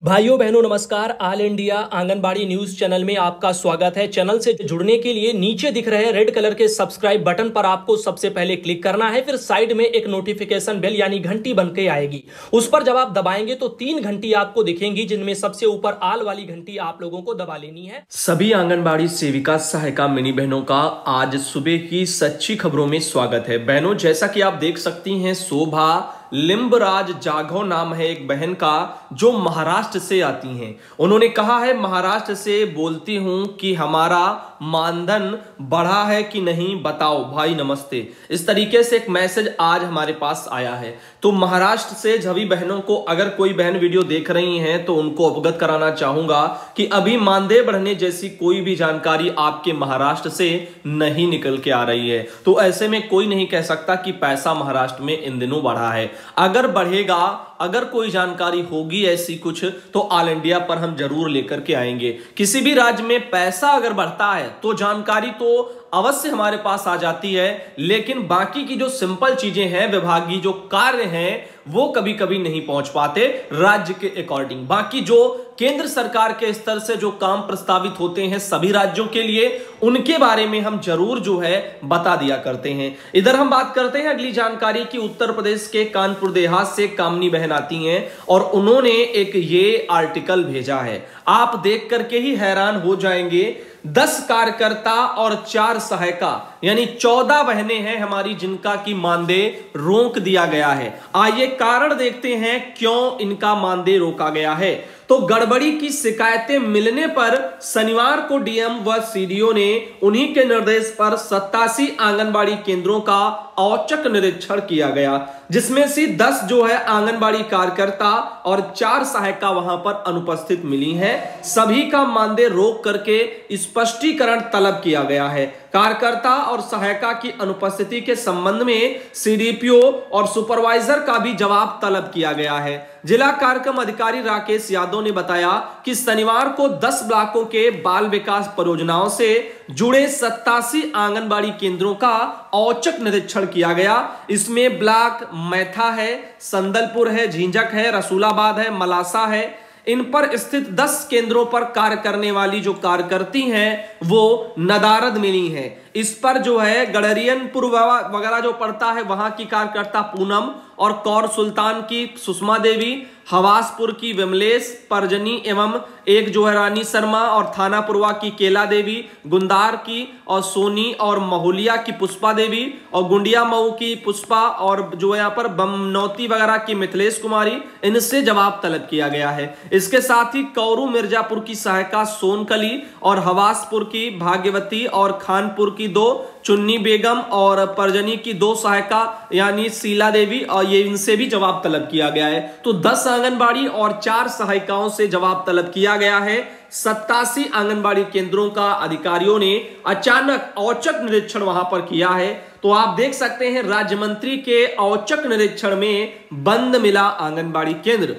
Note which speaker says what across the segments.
Speaker 1: भाइयों बहनों नमस्कार। All India anganwadi news channel में आपका स्वागत है। चैनल से जुड़ने के लिए नीचे दिख रहे रेड कलर के सब्सक्राइब बटन पर आपको सबसे पहले क्लिक करना है। फिर साइड में एक नोटिफिकेशन बेल यानी घंटी बनके आएगी, उस पर जब आप दबाएंगे तो 3 घंटी आपको दिखेंगी, जिनमें सबसे ऊपर आल वाली घंटी आप लोगों को दबा लेनी है।
Speaker 2: सभी आंगनबाड़ी सेविका सहायिका मिनी बहनों का आज सुबह की सच्ची खबरों में स्वागत है। बहनों, जैसा कि आप देख सकती हैं, शोभा लिंबराज जाघव नाम है एक बहन का, जो महाराष्ट्र से आती हैं। उन्होंने कहा है, महाराष्ट्र से बोलती हूं कि हमारा मानधन बढ़ा है कि नहीं, बताओ भाई नमस्ते। इस तरीके से एक मैसेज आज हमारे पास आया है। तो महाराष्ट्र से सभी बहनों को, अगर कोई बहन वीडियो देख रही हैं तो उनको अवगत कराना चाहूंगा कि अभी मानदेय बढ़ने जैसी कोई भी जानकारी आपके महाराष्ट्र से नहीं निकल के आ रही है। तो ऐसे में कोई नहीं कह सकता कि पैसा महाराष्ट्र में इन दिनों बढ़ा है। अगर बढ़ेगा, अगर कोई जानकारी होगी ऐसी कुछ, तो ऑल इंडिया पर हम जरूर लेकर के आएंगे। किसी भी राज्य में पैसा अगर बढ़ता है तो जानकारी तो अवश्य हमारे पास आ जाती है, लेकिन बाकी की जो सिंपल चीजें हैं, विभागीय जो कार्य हैं, वो कभी कभी नहीं पहुंच पाते राज्य के अकॉर्डिंग। बाकी जो केंद्र सरकार के स्तर से जो काम प्रस्तावित होते हैं सभी राज्यों के लिए, उनके बारे में हम जरूर जो है बता दिया करते हैं। इधर हम बात करते हैं अगली जानकारी की। उत्तर प्रदेश के कानपुर देहात से कामनी बहन आती हैं और उन्होंने एक ये आर्टिकल भेजा है, आप देख करके ही हैरान हो जाएंगे। 10 कार्यकर्ता और 4 सहायिका यानी 14 बहनें हैं हमारी, जिनका की मानदेय रोक दिया गया है। आइए कारण देखते हैं क्यों इनका मानदेय रोका गया है। तो गड़बड़ी की शिकायतें मिलने पर शनिवार को डीएम व सीडीओ ने उन्हीं के निर्देश पर 87 आंगनबाड़ी केंद्रों का औचक निरीक्षण किया गया, जिसमें से 10 जो है आंगनबाड़ी कार्यकर्ता और 4 सहायिका वहां पर अनुपस्थित मिली हैं। सभी का मानदेय रोक करके स्पष्टीकरण तलब किया गया है। कार्यकर्ता और सहायिका की अनुपस्थिति के संबंध में सीडीपीओ और सुपरवाइजर का भी जवाब तलब किया गया है। जिला कार्यक्रम अधिकारी राकेश यादव ने बताया कि शनिवार को 10 ब्लॉकों के बाल विकास परियोजनाओं से जुड़े 87 आंगनबाड़ी केंद्रों का औचक निरीक्षण किया गया। इसमें ब्लॉक मैथा है, संदलपुर है, झिंझक है, रसूलाबाद है, मलासा है। इन पर स्थित 10 केंद्रों पर कार्य करने वाली जो कार्यकर्ती हैं वो नदारद मिली हैं। इस पर जो है गडरियनपुर वगैरह जो पड़ता है, वहां की कार्यकर्ता पूनम और कौर सुल्तान की सुषमा देवी, हवासपुर की विमलेश परजनी एवं एक जो है रानी शर्मा, और थानापुरवा की केला देवी, गुंदार की और सोनी और महुलिया की पुष्पा देवी, और गुंडिया मऊ की पुष्पा, और जो यहाँ पर बमनौती वगैरह की मिथिलेश कुमारी, इनसे जवाब तलब किया गया है। इसके साथ ही कौरू मिर्जापुर की सहायिका सोनकली और हवासपुर की भाग्यवती और खानपुर की 2 चुन्नी बेगम और परजनी की 2 सहायिका यानी शीला देवी, और ये इनसे भी जवाब तलब किया गया है। तो 10 आंगनबाड़ी और 4 सहायिकाओं से जवाब तलब किया गया है। 87 आंगनबाड़ी केंद्रों का अधिकारियों ने अचानक औचक निरीक्षण वहां पर किया है। तो आप देख सकते हैं, राज्य मंत्री के औचक निरीक्षण में बंद मिला आंगनबाड़ी केंद्र।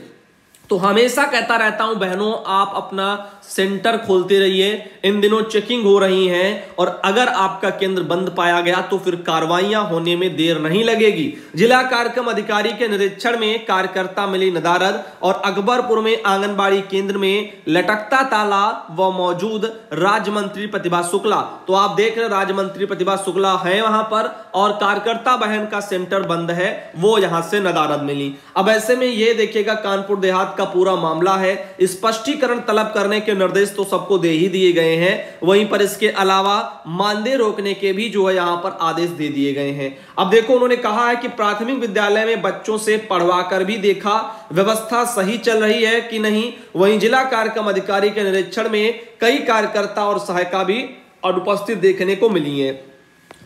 Speaker 2: तो हमेशा कहता रहता हूं बहनों, आप अपना सेंटर खोलते रहिए। इन दिनों चेकिंग हो रही है और अगर आपका केंद्र बंद पाया गया तो फिर कार्रवाइयां होने में देर नहीं लगेगी। जिला कार्यक्रम अधिकारी के निरीक्षण में कार्यकर्ता मिली नदारद और अकबरपुर में आंगनबाड़ी केंद्र में लटकता ताला व मौजूद राज्य मंत्री प्रतिभा शुक्ला। तो आप देख रहे राज्य मंत्री प्रतिभा शुक्ला है वहां पर, और कार्यकर्ता बहन का सेंटर बंद है, वो यहां से नदारद मिली। अब ऐसे में ये देखिएगा, कानपुर देहात का पूरा मामला है। स्पष्टीकरण तलब करने के निर्देश तो सबको दे ही दिए गए हैं, वहीं पर इसके अलावा मानदेय रोकने के भी जो है यहां पर आदेश दे दिए गए हैं। अब देखो, उन्होंने कहा है कि प्राथमिक विद्यालय में बच्चों से पढ़वा कर भी देखा, व्यवस्था सही चल रही है कि नहीं। वहीं जिला कार्यक्रम अधिकारी के निरीक्षण में कई कार्यकर्ता और सहायिका भी अनुपस्थित देखने को मिली है।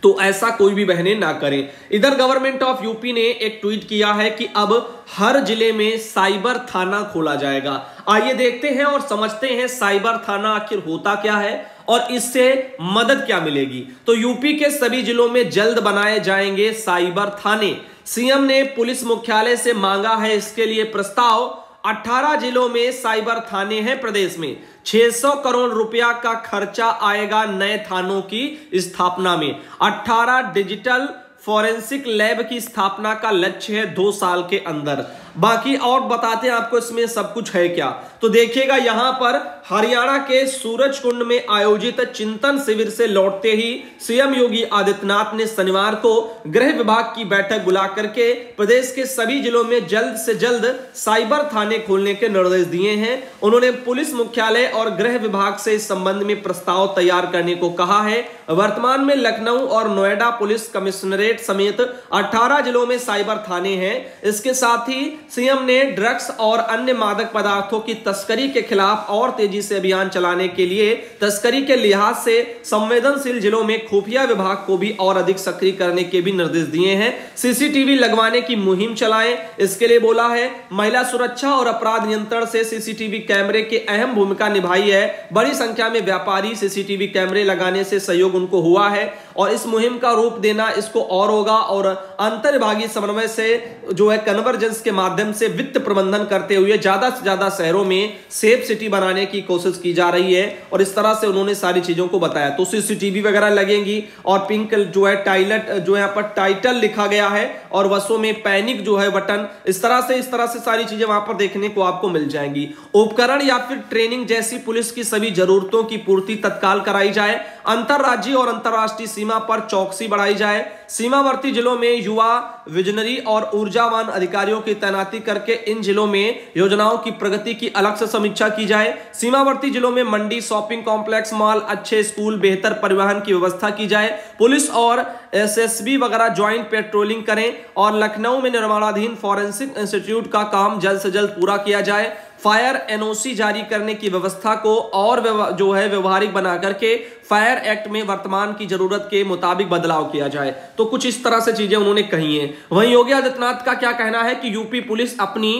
Speaker 2: तो ऐसा कोई भी बहनें ना करें। इधर गवर्नमेंट ऑफ यूपी ने एक ट्वीट किया है कि अब हर जिले में साइबर थाना खोला जाएगा। आइए देखते हैं और समझते हैं साइबर थाना आखिर होता क्या है और इससे मदद क्या मिलेगी। तो यूपी के सभी जिलों में जल्द बनाए जाएंगे साइबर थाने। सीएम ने पुलिस मुख्यालय से मांगा है इसके लिए प्रस्ताव। 18 जिलों में साइबर थाने हैं प्रदेश में। 600 करोड़ रुपया का खर्चा आएगा नए थानों की स्थापना में। 18 डिजिटल फॉरेंसिक लैब की स्थापना का लक्ष्य है 2 साल के अंदर। बाकी और बताते हैं आपको इसमें सब कुछ है क्या। तो देखिएगा यहां पर हरियाणा के सूरजकुंड में आयोजित चिंतन शिविर से लौटते ही सीएम योगी आदित्यनाथ ने शनिवार को गृह विभाग की बैठक बुला करके प्रदेश के सभी जिलों में जल्द से जल्द साइबर थाने खोलने के निर्देश दिए हैं। उन्होंने पुलिस मुख्यालय और गृह विभाग से इस संबंध में प्रस्ताव तैयार करने को कहा है। वर्तमान में लखनऊ और नोएडा पुलिस कमिश्नरेट समेत 18 जिलों में साइबर थाने हैं। इसके साथ ही सीएम ने ड्रग्स और अन्य मादक पदार्थों की तस्करी के खिलाफ और तेजी से अभियान चलाने के लिए तस्करी के लिहाज से संवेदनशील जिलों में खुफिया विभाग को भी और अधिक सक्रिय करने के भी निर्देश दिए हैं। सीसीटीवी लगवाने की मुहिम चलाएं, इसके लिए बोला है। महिला सुरक्षा और अपराध नियंत्रण से सीसीटीवी कैमरे की अहम भूमिका निभाई है। बड़ी संख्या में व्यापारी सीसीटीवी कैमरे लगाने से सहयोग उनको हुआ है और इस मुहिम का रूप देना इसको और होगा और अंतर्विभागीय समन्वय से जो है कन्वर्जेंस के माध्यम से वित्त प्रबंधन करते हुए ज्यादा से ज्यादा शहरों में सेफ सिटी बनाने की कोशिश की जा रही है और इस तरह से उन्होंने सारी चीजों को बताया। तो सीसीटीवी वगैरह लगेंगी और पिंक जो है टाइलट जो यहाँ पर टाइटल लिखा गया है और बसों में पैनिक जो है बटन, इस तरह से सारी चीजें वहां पर देखने को आपको मिल जाएंगी। उपकरण या फिर ट्रेनिंग जैसी पुलिस की सभी जरूरतों की पूर्ति तत्काल कराई जाए। अंतरराज्यीय और अंतरराष्ट्रीय सीमा पर चौकसी बढ़ाई जाए। सीमावर्ती जिलों में युवा, विजनरी और ऊर्जावान अधिकारियों की तैनाती करके इन जिलों में योजनाओं की प्रगति की अलग से समीक्षा की जाए। सीमावर्ती जिलों में मंडी, शॉपिंग कॉम्प्लेक्स, मॉल, अच्छे स्कूल, बेहतर परिवहन की व्यवस्था की जाए। पुलिस और एसएसबी वगैरह ज्वाइंट पेट्रोलिंग करें और लखनऊ में निर्माणाधीन फॉरेंसिक इंस्टीट्यूट का काम जल्द से जल्द पूरा किया जाए। फायर एनओसी जारी करने की व्यवस्था को और जो है व्यवहारिक बना करके फायर एक्ट में वर्तमान की जरूरत के मुताबिक बदलाव किया जाए। तो कुछ इस तरह से चीजें उन्होंने कही हैं। वहीं योगी आदित्यनाथ का क्या कहना है कि यूपी पुलिस अपनी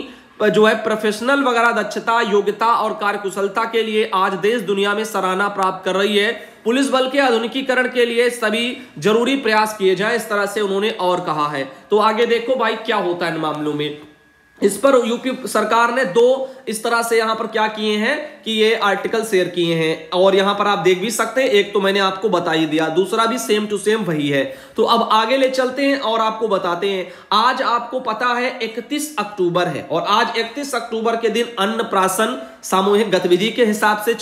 Speaker 2: जो है प्रोफेशनल वगैरह दक्षता, योग्यता और कार्यकुशलता के लिए आज देश दुनिया में सराहना प्राप्त कर रही है। पुलिस बल के आधुनिकीकरण के लिए सभी जरूरी प्रयास किए जाए, इस तरह से उन्होंने और कहा है। तो आगे देखो भाई क्या होता है इन मामलों में। इस पर यूपी सरकार ने 2 इस तरह से यहां पर क्या किए हैं कि ये आर्टिकल शेयर किए हैं और यहां पर आप देख भी सकते हैं। एक तो मैंने आपको बता ही दिया, दूसरा भी सेम टू सेम वही है। तो अब आगे ले चलते हैं और आपको बताते हैं। आज आपको पता है 31 अक्टूबर है और आज 31 अक्टूबर के दिन अन्नप्राशन सामूहिक गतिविधि के हिसाब से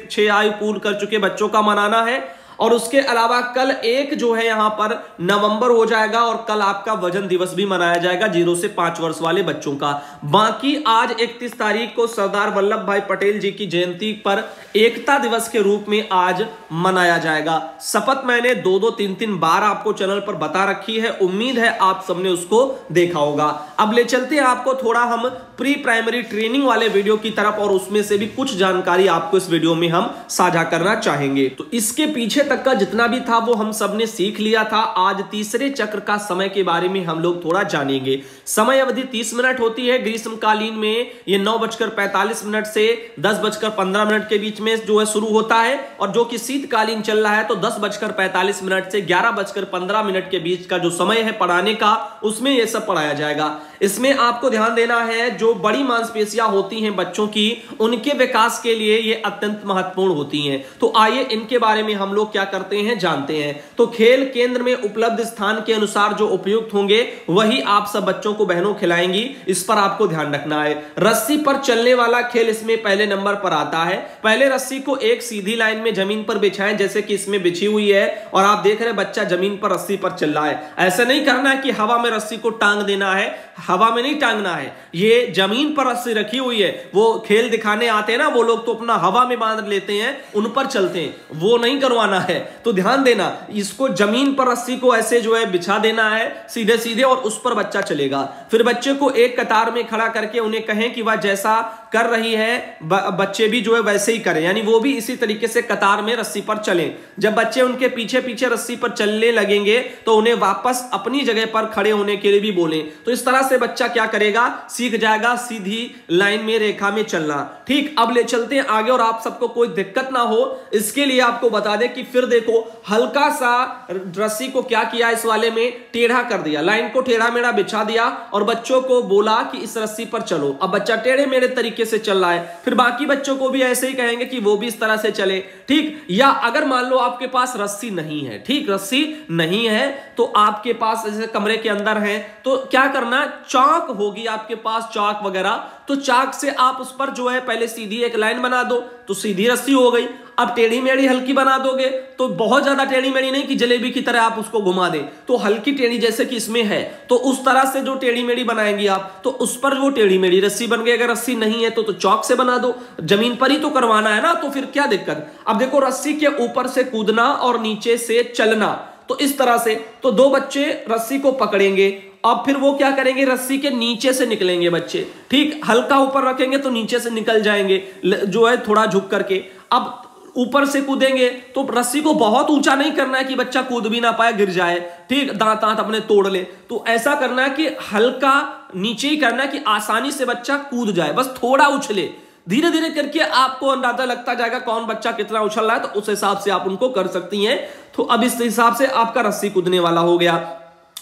Speaker 2: 6 आयु पूर्ण कर चुके बच्चों का मनाना है। और उसके अलावा कल 1 जो है यहां पर नवंबर हो जाएगा और कल आपका वजन दिवस भी मनाया जाएगा 0 से 5 वर्ष वाले बच्चों का। बाकी आज 31 तारीख को सरदार वल्लभ भाई पटेल जी की जयंती पर एकता दिवस के रूप में आज मनाया जाएगा। शपथ मैंने 2-2, 3-3 बार आपको चैनल पर बता रखी है, उम्मीद है आप सबने उसको देखा होगा। अब ले चलते हैं आपको थोड़ा हम प्री प्राइमरी ट्रेनिंग वाले वीडियो की तरफ और उसमें से भी कुछ जानकारी आपको इस वीडियो में हम साझा करना चाहेंगे। तो इसके पीछे तक का जितना भी था वो हम सब ने सीख लिया था। आज तीसरे चक्र का समय के बारे में हम लोग थोड़ा जानेंगे। समय अवधि 30 मिनट होती है। ग्रीष्मकालीन में ये 9:45 से 10:15 के बीच में जो है शुरू होता है और जो कि शीतकालीन चल रहा है तो 10:45 से 11:15 के बीच का जो समय है पढ़ाने का, उसमें ये सब पढ़ाया जाएगा। इसमें आपको ध्यान देना है जो बड़ी मांसपेशियां होती हैं बच्चों की, उनके विकास के लिए ये अत्यंत महत्वपूर्ण होती हैं। तो आइए इनके बारे में हम लोग क्या करते हैं जानते हैं। तो खेल केंद्र में उपलब्ध स्थान के अनुसार जो उपयुक्त होंगे वही आप सब बच्चों को बहनों खिलाएंगी, इस पर आपको ध्यान रखना है। रस्सी पर चलने वाला खेल इसमें पहले नंबर पर आता है। पहले रस्सी को एक सीधी लाइन में जमीन पर बिछाएं जैसे कि इसमें बिछी हुई है और आप देख रहे हैं बच्चा जमीन पर रस्सी पर चल रहा है। ऐसा नहीं करना है कि हवा में रस्सी को टांग देना है, हवा में नहीं टांगना है, ये जमीन पर रस्सी रखी हुई है। वो खेल दिखाने आते हैं ना वो लोग तो अपना हवा में बांध लेते हैं, उन पर चलते हैं, वो नहीं करवाना है। तो ध्यान देना, इसको जमीन पर रस्सी को ऐसे जो है बिछा देना है सीधे सीधे और उस पर बच्चा चलेगा। फिर बच्चे को एक कतार में खड़ा करके उन्हें कहें कि वह जैसा कर रही है बच्चे भी जो है वैसे ही करें, यानी वो भी इसी तरीके से कतार में रस्सी पर चलें। जब बच्चे उनके पीछे पीछे रस्सी पर चलने लगेंगे तो उन्हें वापस अपनी जगह पर खड़े होने के लिए भी बोलें। तो इस तरह से बच्चा क्या करेगा, सीख जाएगा कायदा सीधी लाइन में रेखा में चलना। ठीक, अब ले चलते हैं आगे और आप सबको कोई दिक्कत ना हो इसके लिए आपको बता दें कि फिर देखो हल्का सा रस्सी को क्या किया, इस वाले में टेढ़ा कर दिया, लाइन को टेढ़ा मेढ़ा बिछा दिया और बच्चों को बोला कि इस रस्सी पर चलो। अब बच्चा टेढ़े मेढ़े तरीके से चल रहा है, फिर बाकी बच्चों को भी ऐसे ही कहेंगे कि वो भी इस तरह से चले। ठीक, या अगर मान लो आपके पास रस्सी नहीं है, ठीक, रस्सी नहीं है तो आपके पास जैसे कमरे के अंदर है तो क्या करना, चाक होगी आपके पास, चाक वगैरह, तो चाक से आप उस पर जो है पहले सीधी एक लाइन बना दो तो सीधी रस्सी हो गई। अब टेढ़ी मेढ़ी हल्की बना दोगे तो बहुत ज्यादा टेढ़ी मेढ़ी नहीं कि जलेबी की तरह आप उसको घुमा दें, तो हल्की टेढ़ी जैसे कि इसमें है तो उस तरह से जो टेढ़ी मेढ़ी बनाएंगे आप तो उस पर वो टेढ़ी मेढ़ी रस्सी बन गई। अगर रस्सी नहीं है तो चौक से बना दो, जमीन पर ही तो करवाना है ना, तो फिर क्या दिक्कत। अब देखो रस्सी के ऊपर से कूदना और नीचे से चलना, तो इस तरह से तो दो बच्चे रस्सी को पकड़ेंगे, अब फिर वो क्या करेंगे, रस्सी के नीचे से निकलेंगे बच्चे। ठीक, हल्का ऊपर रखेंगे तो नीचे से निकल जाएंगे जो है थोड़ा झुक करके। अब ऊपर से कूदेंगे तो रस्सी को बहुत ऊंचा नहीं करना है कि बच्चा कूद भी ना पाए, गिर जाए, ठीक, दांत दांत अपने तोड़ ले, तो ऐसा करना है कि हल्का नीचे ही करना है कि आसानी से बच्चा कूद जाए, बस थोड़ा उछले। धीरे धीरे करके आपको अंदाजा लगता जाएगा कौन बच्चा कितना उछल रहा है, तो उस हिसाब से आप उनको कर सकती हैं। तो अब इस हिसाब से आपका रस्सी कूदने वाला हो गया।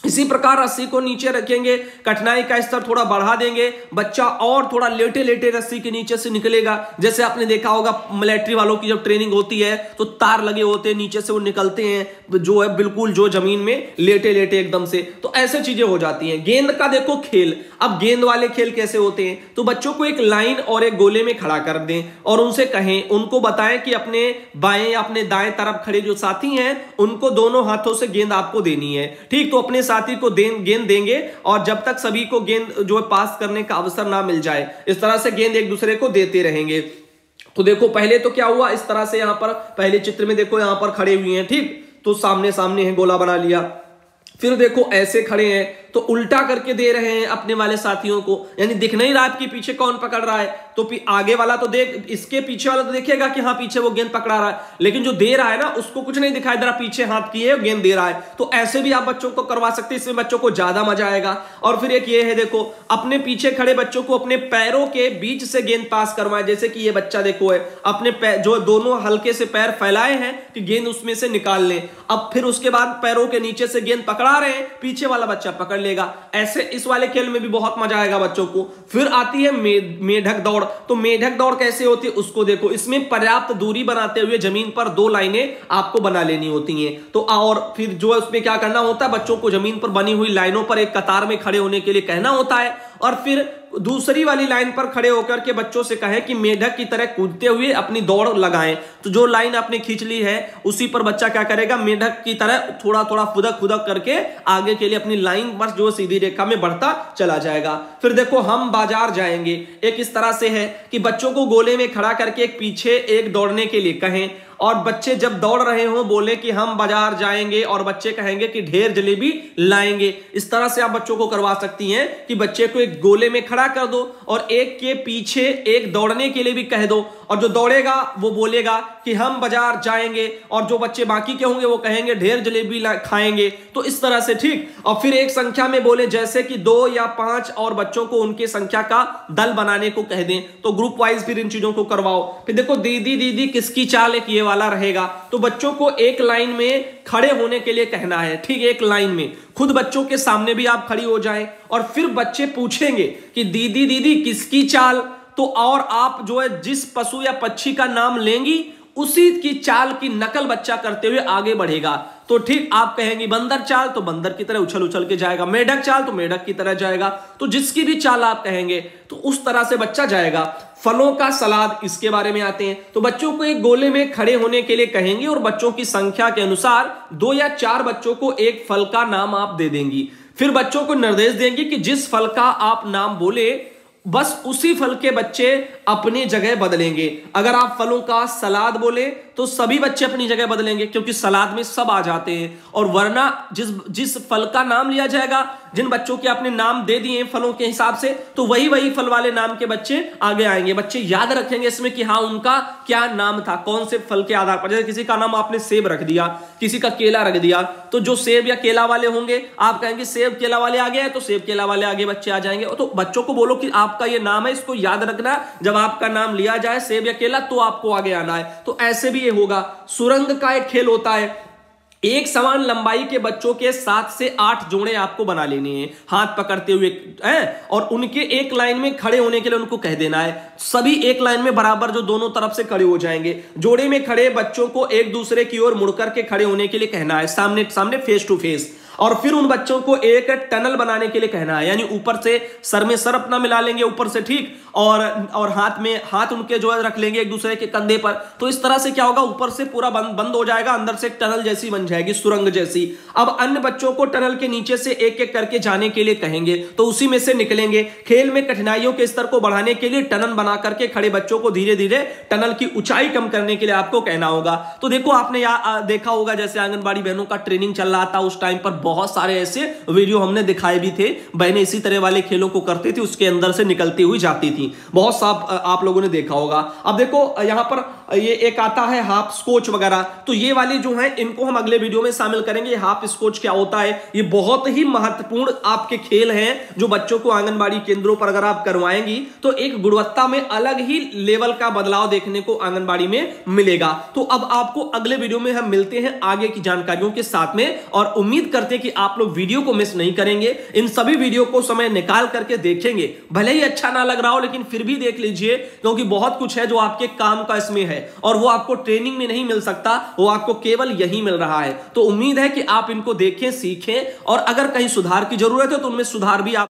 Speaker 2: इसी प्रकार रस्सी को नीचे रखेंगे, कठिनाई का स्तर थोड़ा बढ़ा देंगे, बच्चा और थोड़ा लेटे लेटे रस्सी के नीचे से निकलेगा। जैसे आपने देखा होगा मिलिट्री वालों की जब ट्रेनिंग होती है तो तार लगे होते हैं, नीचे से वो निकलते हैं जो है बिल्कुल जो जमीन में लेटे लेटे एकदम से, तो ऐसे चीजें हो जाती हैं। गेंद का देखो खेल, अब गेंद वाले खेल कैसे होते हैं, तो बच्चों को एक लाइन और एक गोले में खड़ा कर दें और उनसे कहें, उनको बताएं कि अपने बाएं या अपने दाएं तरफ खड़े जो साथी हैं उनको दोनों हाथों से गेंद आपको देनी है। ठीक, तो अपने साथी को गेंद देंगे और जब तक सभी को गेंद जो है पास करने का अवसर ना मिल जाए, इस तरह से गेंद एक दूसरे को देते रहेंगे। तो देखो पहले तो क्या हुआ, इस तरह से यहां पर पहले चित्र में देखो यहां पर खड़े हुए हैं, ठीक, तो सामने सामने है, गोला बना लिया। फिर देखो ऐसे खड़े हैं तो उल्टा करके दे रहे हैं अपने वाले साथियों को, यानी दिख नहीं रहा आपके पीछे कौन पकड़ रहा है, तो आगे वाला तो देख, इसके पीछे वाला तो देखेगा कि हाँ पीछे वो गेंद पकड़ा रहा है, लेकिन जो दे रहा है ना उसको कुछ नहीं दिखाई दे रहा, पीछे हाथ किए है गेंद दे रहा है। तो ऐसे भी आप बच्चों को करवा सकते हैं, इसमें बच्चों को ज्यादा मजा आएगा। और फिर एक ये है देखो, अपने पीछे खड़े बच्चों को अपने पैरों के बीच से गेंद पास करवाए, जैसे कि ये बच्चा देखो है अपने जो दोनों हल्के से पैर फैलाए हैं कि गेंद उसमें से निकाल लें। अब फिर उसके बाद पैरों के नीचे से गेंद पकड़ा रहे हैं, पीछे वाला बच्चा पकड़ लेगा। ऐसे इस वाले खेल में भी बहुत मजा आएगा बच्चों को। फिर आती है मेढक दौड़, तो मेढक दौड़ कैसे होती है उसको देखो, इसमें पर्याप्त दूरी बनाते हुए जमीन पर दो लाइनें आपको बना लेनी होती हैं। तो और फिर जो है उसमें क्या करना होता है, बच्चों को जमीन पर बनी हुई लाइनों पर एक कतार में खड़े होने के लिए कहना होता है और फिर दूसरी वाली लाइन पर खड़े होकर के बच्चों से कहें कि मेढक की तरह कूदते हुए अपनी दौड़ लगाएं। तो जो लाइन आपने खींच ली है उसी पर बच्चा क्या करेगा, मेढक की तरह थोड़ा थोड़ा फुदक फुदक करके आगे के लिए अपनी लाइन पर जो सीधी रेखा में बढ़ता चला जाएगा। फिर देखो हम बाजार जाएंगे, एक इस तरह से है कि बच्चों को गोले में खड़ा करके एक पीछे एक दौड़ने के लिए कहें और बच्चे जब दौड़ रहे हो बोले कि हम बाजार जाएंगे और बच्चे कहेंगे कि ढेर जलेबी लाएंगे। इस तरह से आप बच्चों को करवा सकती हैं कि बच्चे को एक गोले में खड़ा कर दो और एक के पीछे एक दौड़ने के लिए भी कह दो और जो दौड़ेगा वो बोलेगा कि हम बाजार जाएंगे और जो बच्चे बाकी के होंगे वो कहेंगे ढेर जलेबी खाएंगे। तो इस तरह से, ठीक, और फिर एक संख्या में बोले जैसे कि 2 या 5 और बच्चों को उनके संख्या का दल बनाने को कह दें, तो ग्रुप वाइज फिर इन चीजों को करवाओ। फिर देखो दीदी दीदी किसकी चाल, एक ये वाला रहेगा, तो बच्चों को एक लाइन में खड़े होने के लिए कहना है, ठीक, एक लाइन में खुद बच्चों के सामने भी आप खड़ी हो जाएं और फिर बच्चे पूछेंगे कि दीदी दीदी किसकी चाल, तो और आप जो है जिस पशु या पक्षी का नाम लेंगी उसी की चाल की नकल बच्चा करते हुए आगे बढ़ेगा। तो ठीक, आप कहेंगी बंदर चाल तो बंदर की तरह उछल उछल के जाएगा, मेढक चाल तो मेढक की तरह जाएगा, तो जिसकी भी चाल आप कहेंगे तो उस तरह से बच्चा जाएगा। फलों का सलाद, इसके बारे में आते हैं, तो बच्चों को एक गोले में खड़े होने के लिए कहेंगे और बच्चों की संख्या के अनुसार 2 या 4 बच्चों को एक फल का नाम आप दे देंगी। फिर बच्चों को निर्देश देंगे कि जिस फल का आप नाम बोले बस उसी फल के बच्चे अपनी जगह बदलेंगे। अगर आप फलों का सलाद बोले तो सभी बच्चे अपनी जगह बदलेंगे, क्योंकि सलाद में सब आ जाते हैं। और वरना जिस फल का नाम लिया जाएगा, जिन बच्चों के आपने नाम दे दिए फलों के हिसाब से, तो वही फल वाले नाम के बच्चे आगे आएंगे। बच्चे याद रखेंगे इसमें कि हाँ उनका क्या नाम था, कौन से फल के आधार पर। जैसे किसी का नाम आपने सेब रख दिया, किसी का केला रख दिया, तो जो सेब या केला वाले होंगे आप कहेंगे सेब केला वाले आगे हैं, तो सेब केला वाले आगे बच्चे आ जाएंगे। तो बच्चों को बोलो कि आपका ये नाम है, इसको याद रखना, जब आपका नाम लिया जाए सेब या केला तो आपको आगे आना है। तो ऐसे भी ये होगा। सुरंग का एक खेल होता है, एक समान लंबाई के बच्चों के 7 से 8 जोड़े आपको बना लेने हैं, हाथ पकड़ते हुए हैं, और उनके एक लाइन में खड़े होने के लिए उनको कह देना है। सभी एक लाइन में बराबर जो दोनों तरफ से खड़े हो जाएंगे। जोड़े में खड़े बच्चों को एक दूसरे की ओर मुड़कर के खड़े होने के लिए कहना है, सामने सामने फेस टू फेस। और फिर उन बच्चों को एक टनल बनाने के लिए कहना है, यानी ऊपर से सर में सर अपना मिला लेंगे ऊपर से, ठीक, और हाथ में हाथ उनके जो है रख लेंगे एक दूसरे के कंधे पर। तो इस तरह से क्या होगा, ऊपर से पूरा बंद हो जाएगा, अंदर से एक टनल जैसी बन जाएगी, सुरंग जैसी। अब अन्य बच्चों को टनल के नीचे से एक एक करके जाने के लिए कहेंगे, तो उसी में से निकलेंगे। खेल में कठिनाइयों के स्तर को बढ़ाने के लिए टनल बना करके खड़े बच्चों को धीरे धीरे टनल की ऊंचाई कम करने के लिए आपको कहना होगा। तो देखो आपने देखा होगा, जैसे आंगनबाड़ी बहनों का ट्रेनिंग चल रहा था उस टाइम पर बहुत सारे ऐसे वीडियो हमने दिखाए भी थे। बहनें इसी तरह वाले खेलों को करती थी, उसके अंदर से निकलती हुई जाती थी। बहुत सा आप लोगों ने देखा होगा। अब देखो यहां पर ये एक आता है हाफ स्कॉच वगैरह, तो ये वाली जो है इनको हम अगले वीडियो में शामिल करेंगे। हाफ स्कॉच क्या होता है, ये बहुत ही महत्वपूर्ण आपके खेल हैं जो बच्चों को आंगनबाड़ी केंद्रों पर अगर आप करवाएंगी तो एक गुणवत्ता में अलग ही लेवल का बदलाव देखने को आंगनबाड़ी में मिलेगा। तो अब आपको अगले वीडियो में हम मिलते हैं आगे की जानकारियों के साथ में, और उम्मीद करते हैं कि आप लोग वीडियो को मिस नहीं करेंगे। इन सभी वीडियो को समय निकाल करके देखेंगे, भले ही अच्छा ना लग रहा हो लेकिन फिर भी देख लीजिए, क्योंकि बहुत कुछ है जो आपके काम का इसमें है, और वो आपको ट्रेनिंग में नहीं मिल सकता, वो आपको केवल यही मिल रहा है। तो उम्मीद है कि आप इनको देखें, सीखें, और अगर कहीं सुधार की जरूरत है तो उनमें सुधार भी आप